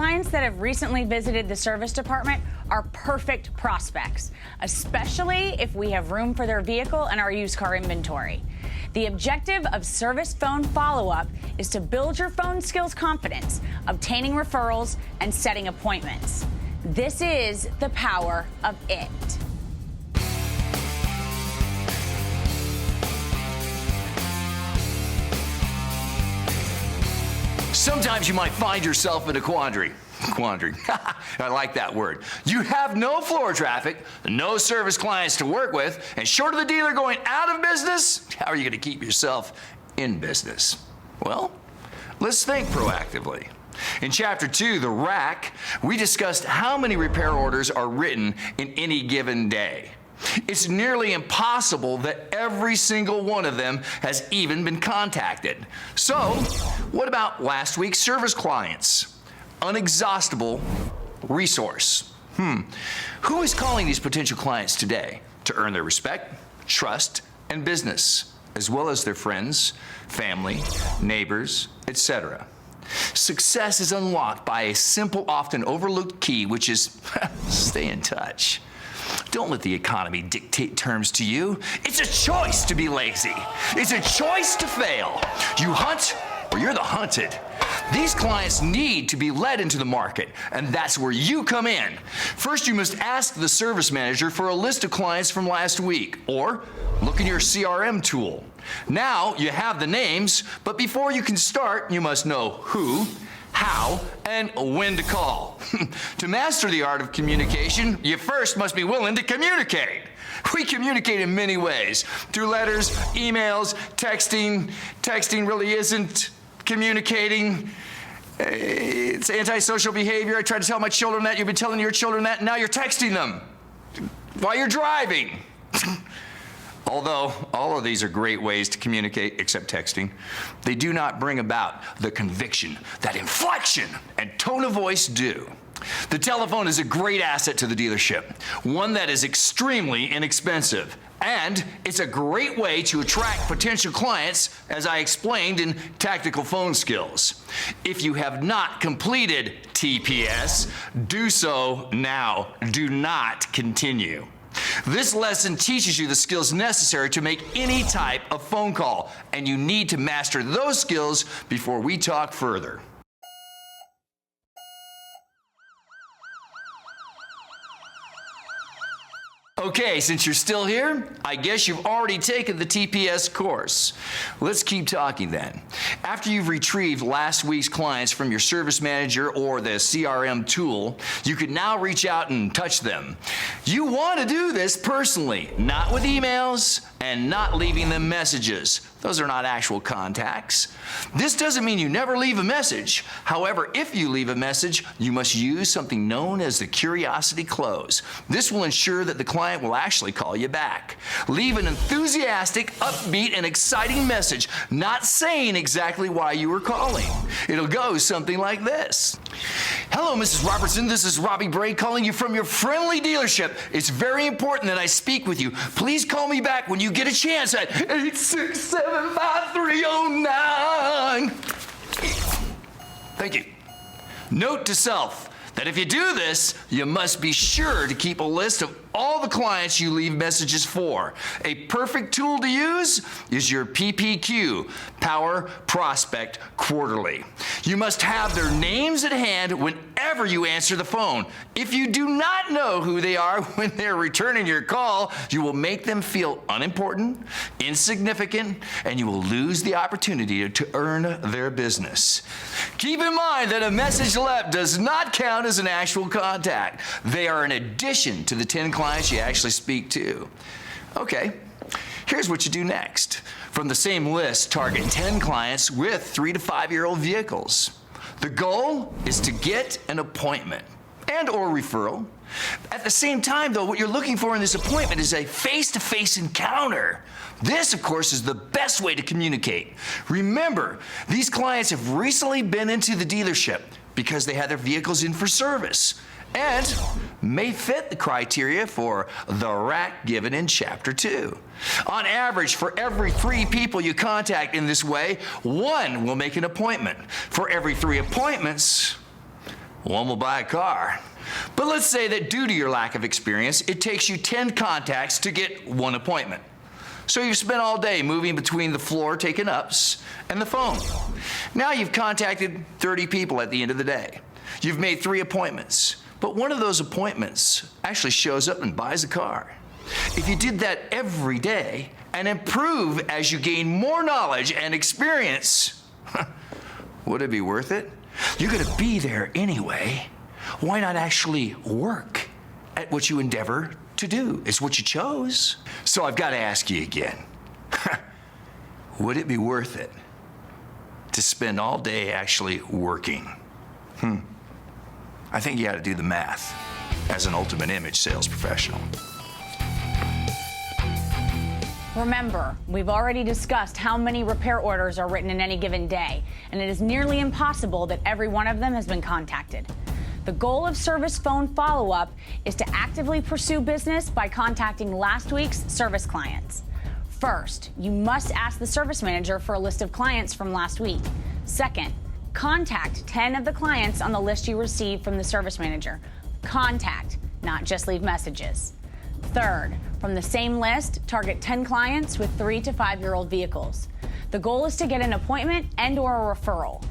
clients that have recently visited the service department are perfect prospects, especially if we have room for their vehicle and our used car inventory. The objective of service phone follow-up is to build your phone skills confidence, obtaining referrals, and setting appointments. This is the power of it. Sometimes you might find yourself in a quandary. I like that word. You have no floor traffic, no service clients to work with, and short of the dealer going out of business, how are you going to keep yourself in business? Well, let's think proactively. In Chapter 2, the rack, we discussed how many repair orders are written in any given day. It's nearly impossible that every single one of them has even been contacted. So, what about last week's service clients? Unexhaustible resource. Who is calling these potential clients today to earn their respect, trust, and business, as well as their friends, family, neighbors, etc.? Success is unlocked by a simple, often overlooked key, which is stay in touch. Don't let the economy dictate terms to you. It's a choice to be lazy. It's a choice to fail. You hunt or you're the hunted. These clients need to be led into the market, and that's where you come in. First, you must ask the service manager for a list of clients from last week, or look in your CRM tool. Now you have the names, but before you can start, you must know who, how, and when to call. To master the art of communication, you first must be willing to communicate. We communicate in many ways, through letters, emails, texting. Texting really isn't communicating. It's antisocial behavior. I tried to tell my children that. You've been telling your children that, and now you're texting them while you're driving. Although all of these are great ways to communicate, except texting, they do not bring about the conviction that inflection and tone of voice do. The telephone is a great asset to the dealership, one that is extremely inexpensive, and it's a great way to attract potential clients, as I explained in Tactical Phone Skills. If you have not completed TPS, do so now. Do not continue. This lesson teaches you the skills necessary to make any type of phone call, and you need to master those skills before we talk further. Okay, since you're still here, I guess you've already taken the TPS course. Let's keep talking then. After you've retrieved last week's clients from your service manager or the CRM tool, you can now reach out and touch them. You want to do this personally, not with emails and not leaving them messages. Those are not actual contacts. This doesn't mean you never leave a message. However, if you leave a message, you must use something known as the curiosity close. This will ensure that the client will actually call you back. Leave an enthusiastic, upbeat, and exciting message, not saying exactly why you were calling. It'll go something like this. Hello, Mrs. Robertson. This is Robbie Bray calling you from your friendly dealership. It's very important that I speak with you. Please call me back when you get a chance at 867-5309. Thank you. Note to self that if you do this, you must be sure to keep a list of all the clients you leave messages for. A perfect tool to use is your PPQ, Power Prospect Quarterly. You must have their names at hand whenever you answer the phone. If you do not know who they are when they're returning your call, you will make them feel unimportant, insignificant, and you will lose the opportunity to earn their business. Keep in mind that a message left does not count as an actual contact. They are an addition to the 10 clients you actually speak to. Okay, here's what you do next. From the same list, target 10 clients with 3 to 5 year old vehicles. The goal is to get an appointment and or referral. At the same time, though, what you're looking for in this appointment is a face-to-face encounter. This, of course, is the best way to communicate. Remember, these clients have recently been into the dealership because they had their vehicles in for service and may fit the criteria for the rack given in Chapter 2. On average, for every 3 people you contact in this way, 1 will make an appointment. For every 3 appointments, one will buy a car. But let's say that due to your lack of experience, it takes you 10 contacts to get one appointment. So you've spent all day moving between the floor taking ups and the phone. Now you've contacted 30 people at the end of the day. You've made 3 appointments, but one of those appointments actually shows up and buys a car. If you did that every day and improve as you gain more knowledge and experience, would it be worth it? You're gonna be there anyway. Why not actually work at what you endeavor to do? It's what you chose. So I've got to ask you again. Would it be worth it to spend all day actually working? I think you got to do the math as an ultimate image sales professional. Remember, we've already discussed how many repair orders are written in any given day, and it is nearly impossible that every one of them has been contacted. The goal of service phone follow-up is to actively pursue business by contacting last week's service clients. First, you must ask the service manager for a list of clients from last week. Second, contact 10 of the clients on the list you received from the service manager. Contact, not just leave messages. Third, from the same list, target 10 clients with 3 to 5-year-old vehicles. The goal is to get an appointment and/or a referral.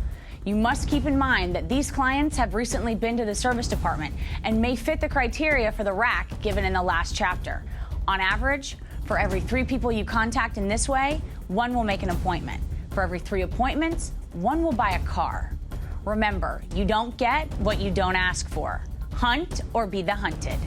You must keep in mind that these clients have recently been to the service department and may fit the criteria for the rack given in the last chapter. On average, for every 3 people you contact in this way, 1 will make an appointment. For every 3 appointments, 1 will buy a car. Remember, you don't get what you don't ask for. Hunt or be the hunted.